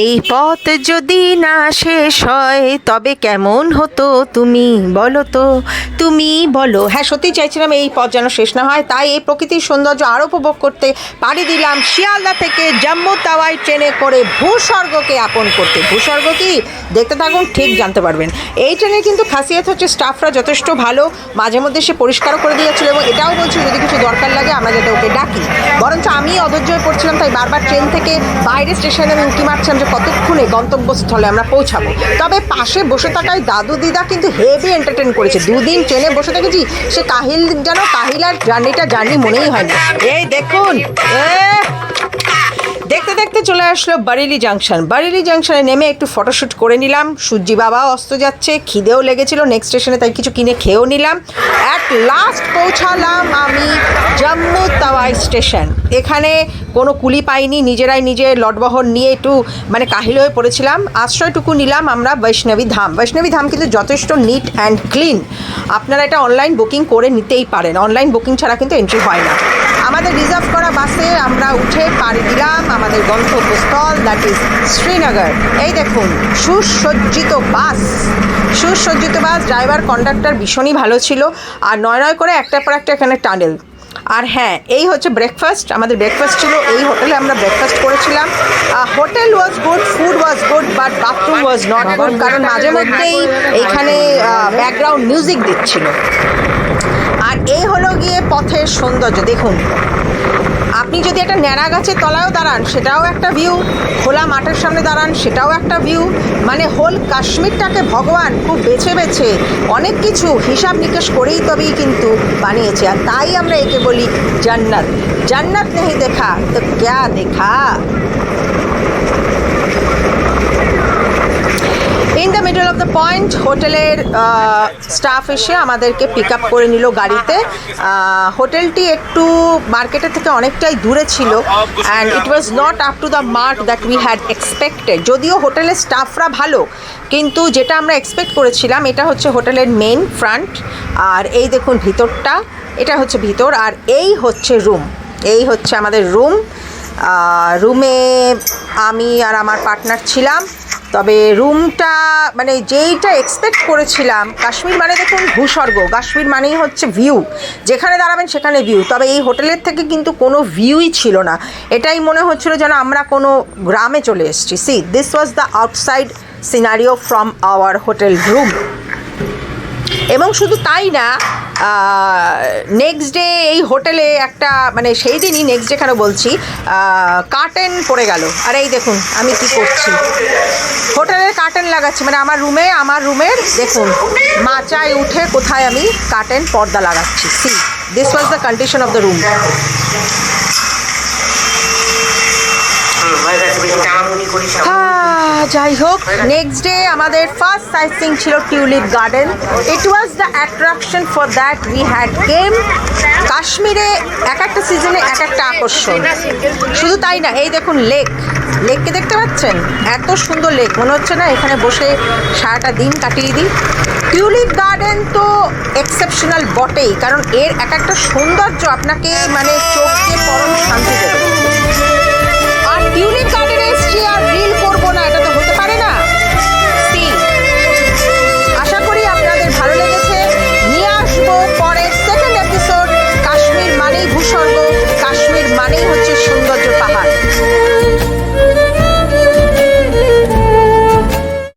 এই পথ যদি না শেষ হয় তবে কেমন হতো তুমি বলো তো, তুমি বলো। হ্যাঁ, সত্যি চাইছিলাম এই পথ যেন শেষ না হয়, তাই এই প্রকৃতির সৌন্দর্য আরও উপভোগ করতে পাড়ি দিলাম শিয়ালদা থেকে জম্মু তাওয়াই ট্রেনে করে ভূস্বর্গকে আপন করতে। ভূস্বর্গ কি দেখতে থাকুন, ঠিক জানতে পারবেন। এই ট্রেনে কিন্তু খাসিয়ত হচ্ছে স্টাফরা যথেষ্ট ভালো, মাঝে মধ্যে সে পরিষ্কারও করে দিয়েছিল এবং এটাও বলছিল যদি কিছু দরকার লাগে আমরা যাতে ওকে ডাকি। বরঞ্চ আমি অধৈর্য হয়ে পড়ছিলাম, তাই বারবার ট্রেন থেকে বাইরে স্টেশনে আমি উঁকি মারছিলাম যে কতক্ষণে গন্তব্যস্থলে আমরা পৌঁছাবো। তবে পাশে বসে থাকায় দাদু দিদা কিন্তু হেভি এন্টারটেন করেছে। দুদিন ট্রেনে বসে থেকেছি, সে কাহিল যেন কাহিলার জার্নি মনেই হয়নি। এই দেখুন, দেখতে দেখতে চলে আসলো বারেলি জাংশন। বারেলি জাংশনে নেমে একটু ফটোশ্যুট করে নিলাম। সূর্যি বাবাও অস্ত যাচ্ছে, খিদেও লেগেছিল নেক্সট স্টেশনে, তাই কিছু কিনে খেয়েও নিলাম। অ্যাট লাস্ট পৌঁছালাম আমি জম্মু তাওয়াই স্টেশন। এখানে কোনো কুলি পাইনি, নিজেরাই নিজে লটবহর নিয়ে একটু মানে কাহিল হয়ে পড়েছিলাম। আশ্রয়টুকু নিলাম আমরা বৈষ্ণবী ধাম। বৈষ্ণবী ধাম কিন্তু যথেষ্ট নিট অ্যান্ড ক্লিন। আপনারা এটা অনলাইন বুকিং করে নিতেই পারেন, অনলাইন বুকিং ছাড়া কিন্তু এন্ট্রি হয় না। আমাদের রিজার্ভ করা বাসে আমরা উঠে পাড়ি দিলাম আমাদের গন্তব্যস্থল, দ্যাট ইজ শ্রীনগর। এই দেখুন সুসজ্জিত বাস, ড্রাইভার কন্ডাক্টর ভীষণই ভালো ছিল, আর নয় করে একটার পর একটা এখানে টানেল। আর হ্যাঁ, এই হচ্ছে ব্রেকফাস্ট। আমাদের ব্রেকফাস্ট ছিল এই হোটেলে, আমরা ব্রেকফাস্ট করেছিলাম। Hotel was good, food was good, but bathroom was not good, কারণ মাঝে মধ্যেই এইখানে ব্যাকগ্রাউন্ড মিউজিক দিচ্ছিল। আর এই হলো গিয়ে পথের সৌন্দর্য। দেখুন, আপনি যদি একটা ন্যাড়া গাছের তলায়ও দাঁড়ান সেটাও একটা ভিউ, খোলা মাঠের সামনে দাঁড়ান সেটাও একটা ভিউ। মানে হোল কাশ্মীরটাকে ভগবান খুব বেছে বেছে অনেক কিছু হিসাব নিকেশ করেই তবেই কিন্তু বানিয়েছে। আর তাই আমরা একে বলি জান্নাত। জান্নাত নেই দেখা তো ক্যা দেখা। In the middle of the point হোটেলের স্টাফ এসে আমাদেরকে পিক আপ করে নিল গাড়িতে। হোটেলটি একটু মার্কেটের থেকে অনেকটাই দূরে ছিল, and it was not up to the mark that we had expected. যদিও হোটেলের স্টাফরা ভালো, কিন্তু যেটা আমরা এক্সপেক্ট করেছিলাম, এটা হচ্ছে হোটেলের মেন ফ্রন্ট। আর এই দেখুন ভিতরটা, এটা হচ্ছে ভিতর, আর এই হচ্ছে রুম। এই হচ্ছে আমাদের রুম। রুমে আমি আর আমার পার্টনার ছিলাম। তবে রুমটা মানে যেইটা এক্সপেক্ট করেছিলাম, কাশ্মীর মানে দেখুন ভূস্বর্গ, কাশ্মীর মানেই হচ্ছে ভিউ, যেখানে দাঁড়াবেন সেখানে ভিউ। তবে এই হোটেলের থেকে কিন্তু কোনো ভিউই ছিল না, এটাই মনে হচ্ছিল যেন আমরা কোনো গ্রামে চলে এসেছি। C this was the outside scenario from our hotel room. এবং শুধু তাই না, নেক্সট ডে এই হোটেলে একটা মানে সেই দিনই নেক্সট ডে কেন বলছি, কার্টেন পড়ে গেল। আর এই দেখুন আমি কি করছি, হোটেলের কার্টেন লাগাচ্ছি, মানে আমার রুমের দেখুন মাচায় উঠে কোথায় আমি কার্টেন পর্দা লাগাচ্ছি। See this was the condition of the room. যাই হোক, নেক্সট ডে আমাদের ফার্স্ট সাইট সিইং ছিল tulip garden. It was the attraction for that we had came. কাশ্মীরে এক একটা সিজনে এক একটা আকর্ষণ। শুধু তাই না, এই দেখুন লেককে দেখতে পাচ্ছেন, এত সুন্দর লেক, মনে হচ্ছে না এখানে বসে সারাটা দিন কাটিয়ে দিই। টিউলিপ গার্ডেন তো এক্সেপশনাল বটেই, কারণ এর এক একটা সৌন্দর্য আপনাকে মানে চোখকে পরম শান্তি দেবে। আর টিউলিপ গার্ডেন